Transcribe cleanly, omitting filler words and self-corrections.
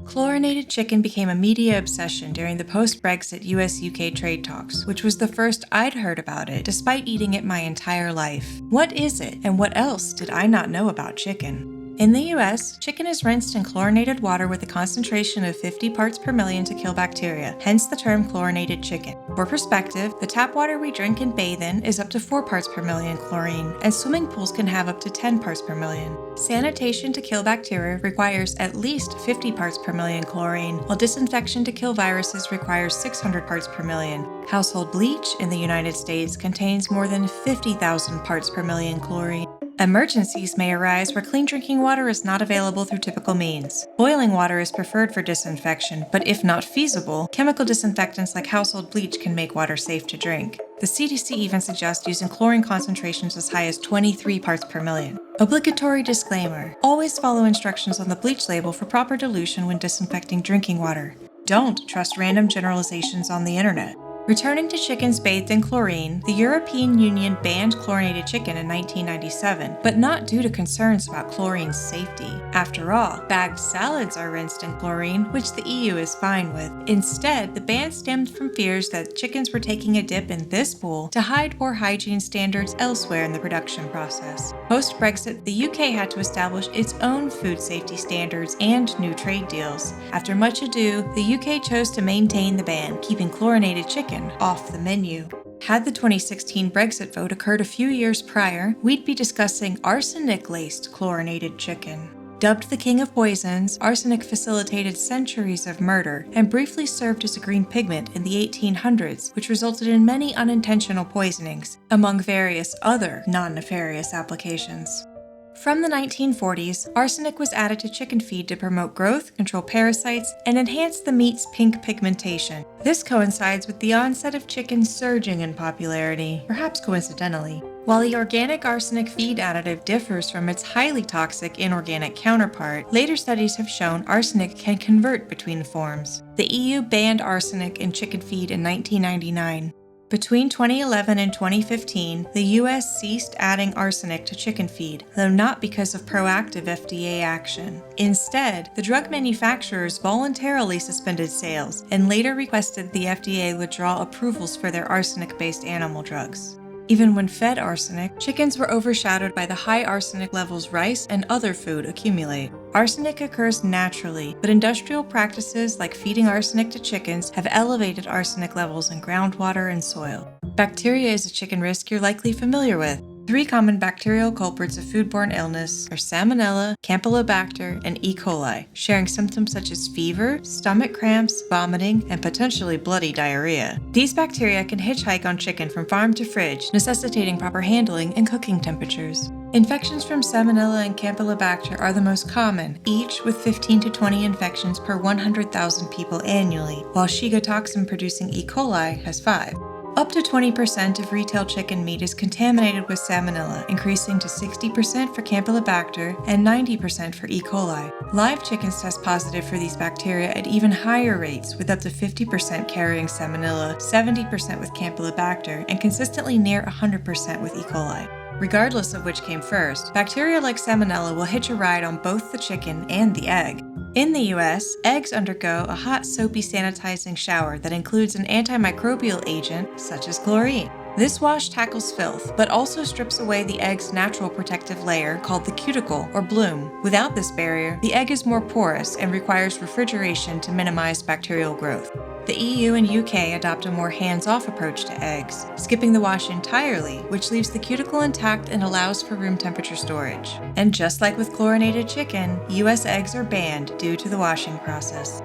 Chlorinated chicken became a media obsession during the post-Brexit US-UK trade talks, which was the first I'd heard about it, despite eating it my entire life. What is it, and what else did I not know about chicken? In the US, chicken is rinsed in chlorinated water with a concentration of 50 parts per million to kill bacteria, hence the term chlorinated chicken. For perspective, the tap water we drink and bathe in is up to 4 parts per million chlorine, and swimming pools can have up to 10 parts per million. Sanitation to kill bacteria requires at least 50 parts per million chlorine, while disinfection to kill viruses requires 600 parts per million. Household bleach in the United States contains more than 50,000 parts per million chlorine. Emergencies may arise where clean drinking water is not available through typical means. Boiling water is preferred for disinfection, but if not feasible, chemical disinfectants like household bleach can make water safe to drink. The CDC even suggests using chlorine concentrations as high as 23 parts per million. Obligatory disclaimer: always follow instructions on the bleach label for proper dilution when disinfecting drinking water. Don't trust random generalizations on the internet. Returning to chickens bathed in chlorine, the European Union banned chlorinated chicken in 1997, but not due to concerns about chlorine's safety. After all, bagged salads are rinsed in chlorine, which the EU is fine with. Instead, the ban stemmed from fears that chickens were taking a dip in this pool to hide poor hygiene standards elsewhere in the production process. Post-Brexit, the UK had to establish its own food safety standards and new trade deals. After much ado, the UK chose to maintain the ban, keeping chlorinated chicken off the menu. Had the 2016 Brexit vote occurred a few years prior, we'd be discussing arsenic-laced chlorinated chicken. Dubbed the king of poisons, arsenic facilitated centuries of murder and briefly served as a green pigment in the 1800s, which resulted in many unintentional poisonings, among various other non-nefarious applications. From the 1940s, arsenic was added to chicken feed to promote growth, control parasites, and enhance the meat's pink pigmentation. This coincides with the onset of chicken surging in popularity, perhaps coincidentally. While the organic arsenic feed additive differs from its highly toxic inorganic counterpart, later studies have shown arsenic can convert between forms. The EU banned arsenic in chicken feed in 1999. Between 2011 and 2015, the US ceased adding arsenic to chicken feed, though not because of proactive FDA action. Instead, the drug manufacturers voluntarily suspended sales and later requested the FDA withdraw approvals for their arsenic-based animal drugs. Even when fed arsenic, chickens were overshadowed by the high arsenic levels rice and other food accumulate. Arsenic occurs naturally, but industrial practices like feeding arsenic to chickens have elevated arsenic levels in groundwater and soil. Bacteria is a chicken risk you're likely familiar with. 3 common bacterial culprits of foodborne illness are Salmonella, Campylobacter, and E. coli, sharing symptoms such as fever, stomach cramps, vomiting, and potentially bloody diarrhea. These bacteria can hitchhike on chicken from farm to fridge, necessitating proper handling and cooking temperatures. Infections from Salmonella and Campylobacter are the most common, each with 15 to 20 infections per 100,000 people annually, while Shiga toxin-producing E. coli has 5. Up to 20% of retail chicken meat is contaminated with Salmonella, increasing to 60% for Campylobacter and 90% for E. coli. Live chickens test positive for these bacteria at even higher rates, with up to 50% carrying Salmonella, 70% with Campylobacter, and consistently near 100% with E. coli. Regardless of which came first, bacteria like Salmonella will hitch a ride on both the chicken and the egg. In the US, eggs undergo a hot, soapy sanitizing shower that includes an antimicrobial agent, such as chlorine. This wash tackles filth, but also strips away the egg's natural protective layer called the cuticle or bloom. Without this barrier, the egg is more porous and requires refrigeration to minimize bacterial growth. The EU and UK adopt a more hands-off approach to eggs, skipping the wash entirely, which leaves the cuticle intact and allows for room temperature storage. And just like with chlorinated chicken, US eggs are banned due to the washing process.